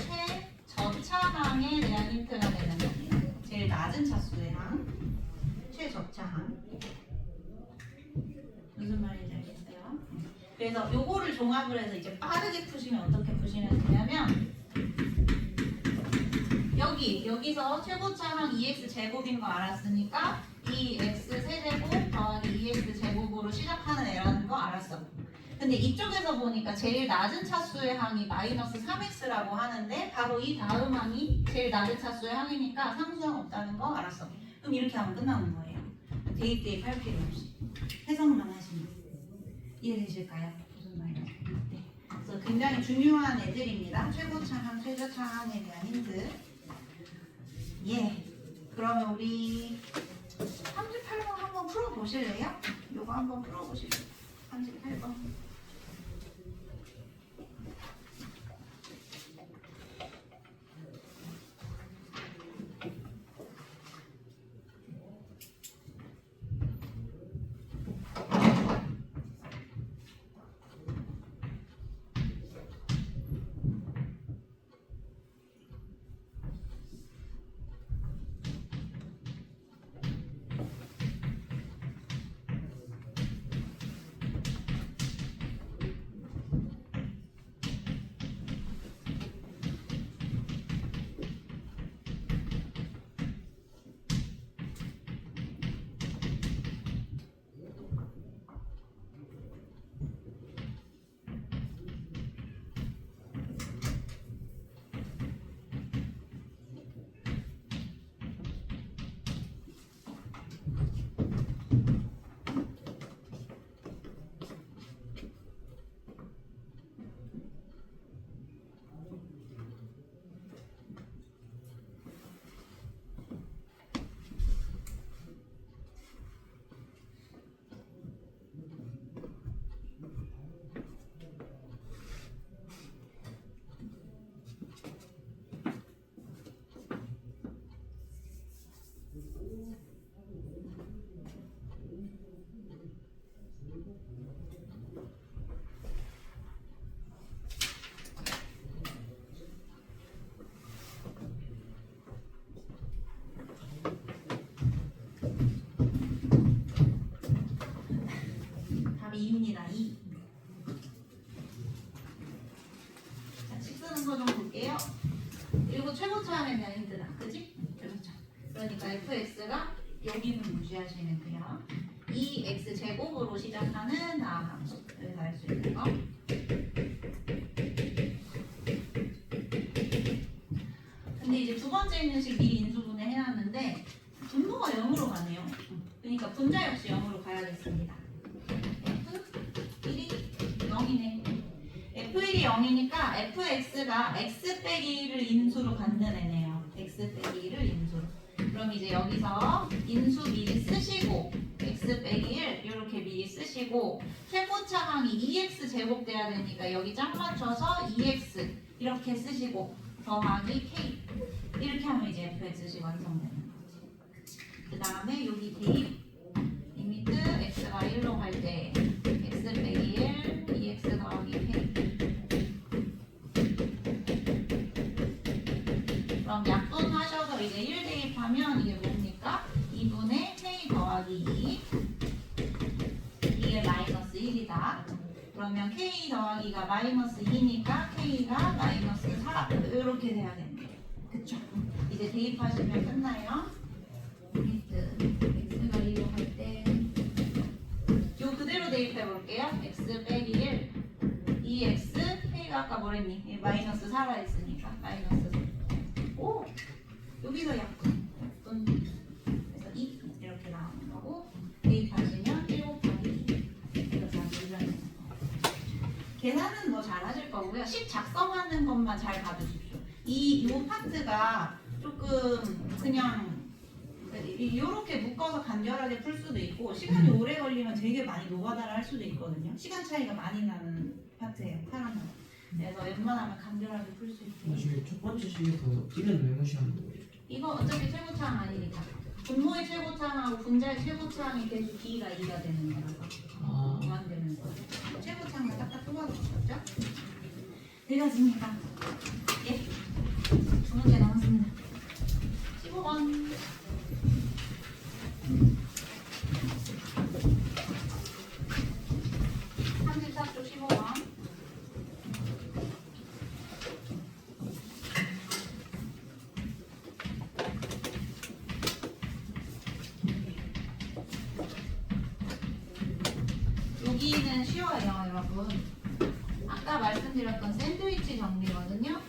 최저차항에 대한 힌트가 되는 거예요. 제일 낮은 차수의 항, 최저차항. 무슨 말인지 알겠어요? 그래서 요거를 종합을 해서 이제 빠르게 푸시면 어떻게 푸시면 되냐면 여기서 최고차항 2x 제곱인 거 알았으니까 2x 세제곱 더하기 2x 제곱으로 시작하는 애라는 거 알았어. 근데 이쪽에서 보니까 제일 낮은 차수의 항이 마이너스 3x라고 하는데 바로 이 다음 항이 제일 낮은 차수의 항이니까 상수항 없다는 거 알았어. 그럼 이렇게 하면 끝나는 거예요. 대입할 필요 없이 해석만 하시면 이해되실까요? 무슨 말인지. 네. 그래서 굉장히 중요한 애들입니다. 최고차항, 최저차항에 대한 힌트. 예. 그러면 우리 38번 한번 풀어보실래요? 요거 한번 풀어보실래요? 38번. 답이 2입니다. 2. 자, 식 쓰는 거 좀 볼게요. 그리고 최고차항에 대한 힌트다. 그지? 최고차. 그러니까 fx가 여기는 무시하시면 돼요. 2x 제곱으로 시작하는 다음 함수. 여기서 알 수 있는 거. 근데 이제 두 번째 있는 식 미리 인수분해 해놨는데 분모가 0으로 가네요. 그러니까 분자 역시 0으로 가야겠습니다. F1이 0이네. F1이 0이니까 fx가 x 빼기 1을 인수로 갖는 애네요. x 빼기 1을 인수로. 그럼 이제 여기서 인수 미리 쓰시고 x 빼기 1 이렇게 미리 쓰시고 최고차항이 2x 제곱 돼야 되니까 여기 짝 맞춰서 2x 이렇게 쓰시고 더하기 k 이렇게 하면 이제 fx식 완성되는 거지. 그 다음에 여기 대입 리미트 x가 1로 갈 때 x 빼기 1 2x 더하기 k. 그럼 약분하셔서 이제 1 대입하면 이게 뭡니까? 2분의 k 더하기 2 이게 마이너스 1이다. 그러면 k 더하기가 마이너스 2니까 k가 마이너스 4 이렇게 돼야 됩니다. 그쵸? 이제 대입하시면 끝나요. 리미트 x가 2로 갈 때 요 그대로 대입해 볼게요. x 빼기 1 2x k가 아까 뭐랬니? 마이너스 4라 했으니까 마이너스 4. 오! 여기서 약분 그래서 2 이렇게 나오는 거고 대입하시면 1 곱하기 2 이렇게 하시면 계산은 뭐 잘 하실 거고요. 식 작성하는 것만 잘 받으십시오. 요 파트가 조금 그냥 이렇게 묶어서 간결하게 풀 수도 있고 시간이 오래 걸리면 되게 많이 노가다를 할 수도 있거든요. 시간 차이가 많이 나는 파트예요. 파란은. 그래서 웬만하면 간결하게 풀 수 있게. 나중에 첫 번째 식에서 찌는 메모시하는 거예요. 이거 어차피 최고차항 아니니까. 분모의 최고차항하고 분자의 최고차항이 계속 B가 2가 되는 거라서 아, 무한되는 거예요. 최고차항을 딱딱 뽑아놓으셨죠? 되겠습니까? 예. 두 문제 남았습니다. 15번. 쪽 15번. 여기는 쉬워요, 여러분. 아까 말씀드렸던 샌드위치 정리거든요.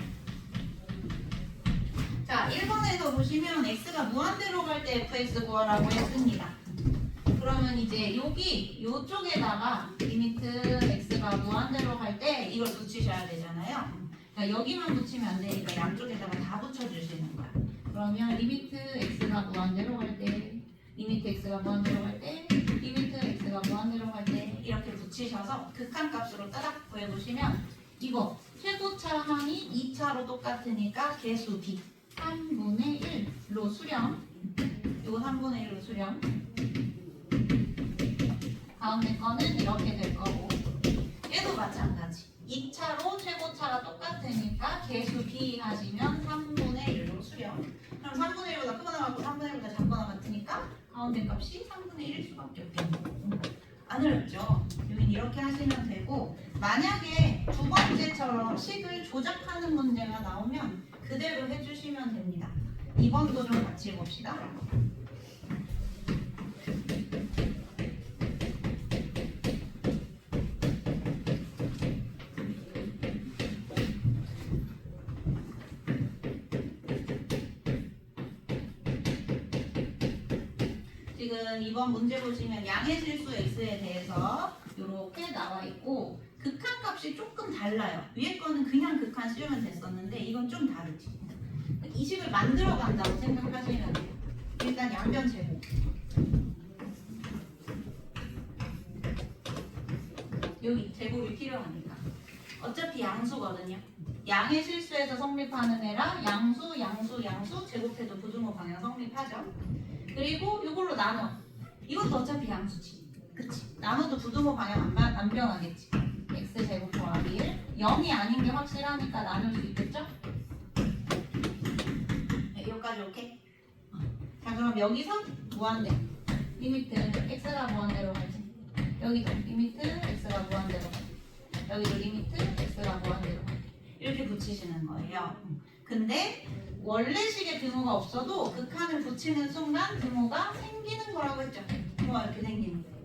자, 1번에서 보시면 x가 무한대로 갈 때 fx 구하라고 했습니다. 그러면 이제 여기 요쪽에다가 리미트 x가 무한대로 갈 때 이걸 붙이셔야 되잖아요. 그러니까 여기만 붙이면 안 되니까 양쪽에다가 다 붙여주시는 거야. 그러면 리미트 x가 무한대로 갈 때, 리미트 x가 무한대로 갈 때, 리미트 x가 무한대로 갈 때 이렇게 붙이셔서 극한값으로 따닥 구해보시면 이거 최고차항이 2차로 똑같으니까 계수 b 3분의 1로 수렴. 이거 3분의 1로 수렴. 가운데 거는 이렇게 될 거고 얘도 마찬가지 2차로 최고차가 똑같으니까 계수 b 하시면 3분의 1로 수렴. 그럼 3분의 1보다 크거나 같고 3분의 1보다 작거나 같으니까 가운데 값이 3분의 1일 수밖에 없겠네요. 안 어렵죠? 여긴 이렇게 하시면 되고 만약에 두 번째처럼 식을 조작하는 문제가 나오면 그대로 해주시면 됩니다. 2번도 좀 같이 봅시다. 지금 이번 문제 보시면 양의 실수 x에 대해서 이렇게 나와 있고 극한값이 조금 달라요. 위에 거는 그냥 극한 씌우면 됐었는데 이건 좀 다르지. 이 식을 만들어 간다고 생각하시면 돼요. 일단 양변 제곱. 여기 제곱이 필요하니까. 어차피 양수거든요. 양의 실수에서 성립하는 애라 양수, 양수, 양수 제곱해도 부등호 방향 성립하죠. 그리고 이걸로 나눠. 이것도 어차피 양수지. 그치? 나눠도 부등호 방향 안 변하겠지. x제곱 더하기 1. 0이 아닌 게 확실하니까 나눌 수 있겠죠? 네, 여기까지 오케이? 자, 그럼 여기서 무한대. 리미트 x가 무한대로 가지. 여기도 리미트 x가 무한대로 가지. 여기도 리미트 x가 무한대로 가지. 이렇게 붙이시는 거예요. 근데 원래식의 등호가 없어도 극한을 붙이는 순간 등호가 생기는 거라고 했죠. 등호가 이렇게 생기는 거예요.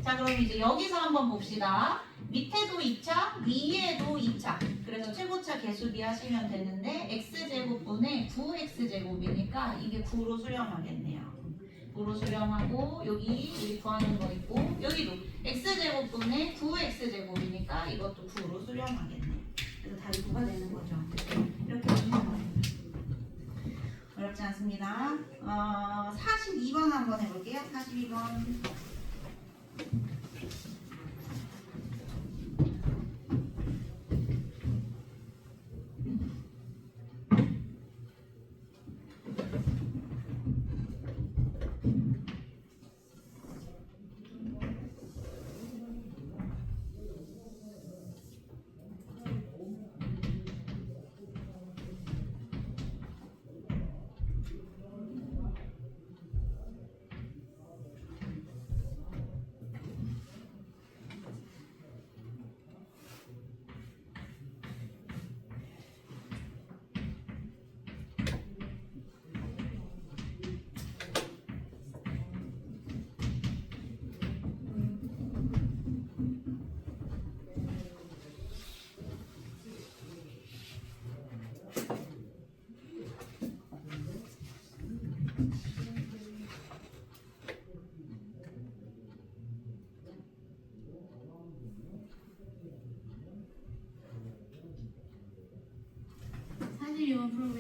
자, 그럼 이제 여기서 한번 봅시다. 밑에도 2차, 위에도 2차. 그래서 최고차 계수비 하시면 되는데 x제곱분의 9x제곱이니까 이게 9로 수렴하겠네요. 9로 수렴하고 여기 우리 구하는 거 있고 여기도 x제곱분의 9x제곱이니까 이것도 9로 수렴하겠네요. 그래서 답이 9가 되는 거죠. 이렇게 하시면 돼요. 어렵지 않습니다. 42번 한번 해볼게요. 42번.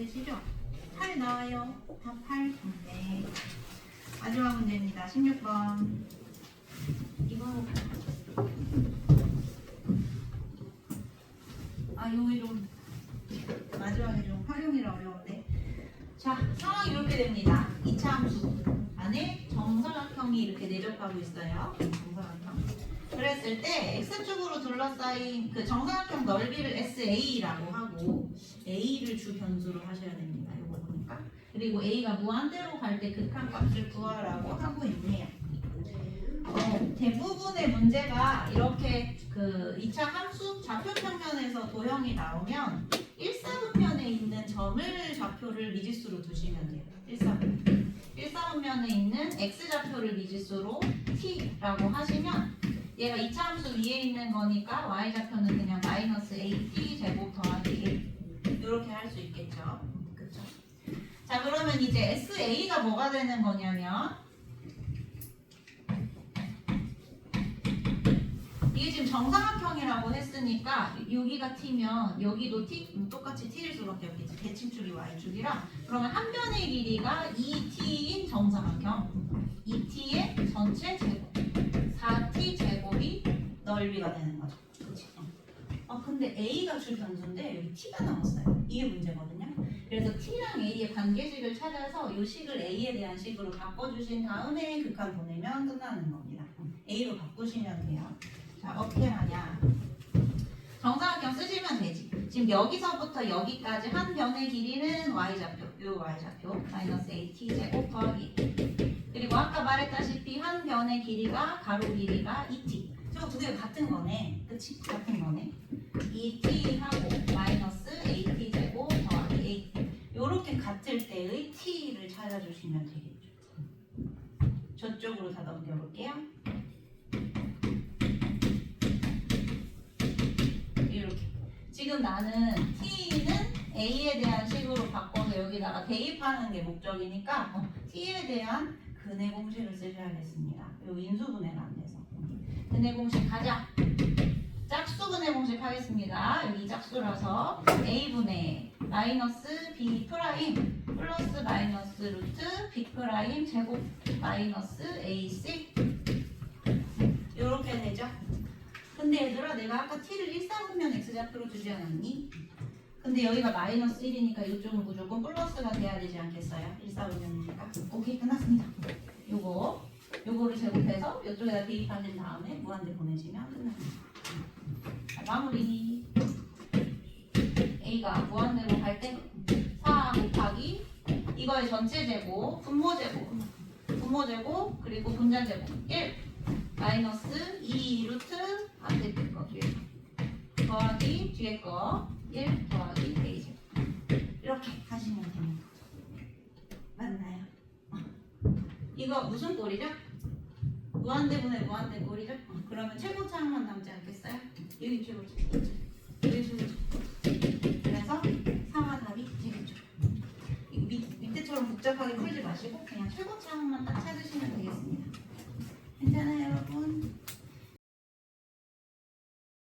되시죠? 8 나와요. 답 8. 네. 마지막 문제입니다. 16번. 이거 요게 좀 마지막에 좀 활용이라 어려운데. 자, 상황이 이렇게 됩니다. 2차 함수 안에 정사각형이 이렇게 내접하고 있어요. 정사각형. 그랬을 때 x축으로 둘러싸인 그 정사각형 넓이를 SA라고 하고 A를 주 변수로 하셔야 됩니다. 이거 보니까. 그리고 A가 무한대로 갈 때 극한값을 구하라고 하고 있네요. 대부분의 문제가 이렇게 그 2차 함수 좌표 평면에서 도형이 나오면 1사분면에 있는 점을 좌표를 미지수로 두시면 돼요. 1사분면에 있는 x좌표를 미지수로 t라고 하시면 얘가 2차 함수 위에 있는 거니까 y좌표는 그냥 마이너스 at 제곱 더하기 a 이렇게 할 수 있겠죠. 그쵸? 자, 그러면 이제 SA가 뭐가 되는 거냐면 이게 지금 정사각형이라고 했으니까 여기가 t면 여기도 t 똑같이 t일 수밖에 없겠지. 대칭축이 y축이라 그러면 한 변의 길이가 2t인 정사각형 2t의 전체 제곱 4t 제곱이 넓이가 되는 거죠. 그치? 근데 a가 주 변수인데 여기 t가 나왔어요. 이게 문제거든요. 그래서 t랑 a의 관계식을 찾아서 이 식을 a에 대한 식으로 바꿔주신 다음에 극한 보내면 끝나는 겁니다. a로 바꾸시면 돼요. 자, 어떻게 하냐? 정사각형 쓰시면 되지. 지금 여기서부터 여기까지 한 변의 길이는 y좌표, 요 y좌표 마이너스 at 제곱 더하기 그리고 아까 말했다시피 한 변의 길이가 가로 길이가 2t. 저거 두 개가 같은 거네. 그치? 같은 거네. 2t하고 마이너스 at 제곱 더하기 a. 요렇게 같을 때의 t를 찾아주시면 되겠죠. 저쪽으로 다 넘겨볼게요. 이렇게. 지금 나는 t는 a에 대한 식으로 바꿔서 여기다가 대입하는 게 목적이니까 t에 대한 근의 공식을 쓰셔야겠습니다. 요 인수분해가 안 돼서. 근의 공식 가자. 짝수분의 공식 하겠습니다. 여기 짝수라서 a분의 마이너스 b 프라임 플러스 마이너스 루트 b 프라임 제곱 마이너스 ac 이렇게 되죠. 근데 얘들아 내가 아까 t를 1사분면 x좌표로 주지 않았니? 근데 여기가 마이너스 1이니까 이쪽은 무조건 플러스가 돼야 되지 않겠어요? 1사분면이니까. 오케이, 끝났습니다. 요거를 제곱해서 이쪽에다 대입하신 다음에 무한대 보내시면 끝납니다. 자, 마무리. A가 무한대로 갈 때 4 곱하기 이거의 전체 제곱, 분모 제곱, 그리고 분자 제곱 1 마이너스 2 루트 앞에 거 뒤에 더하기 뒤에 거 1 더하기 A 제곱 이렇게 하시면 됩니다. 맞나요? 이거 무슨 꼴이죠? 무한대분의 무한대 꼴이죠? 그러면 최고차항만 남지 않겠어요? 여기 최고차, 여기 최고차. 그래서 4가 답이 되겠죠. 밑에처럼 복잡하게 풀지 마시고 그냥 최고차항만 딱 찾으시면 되겠습니다.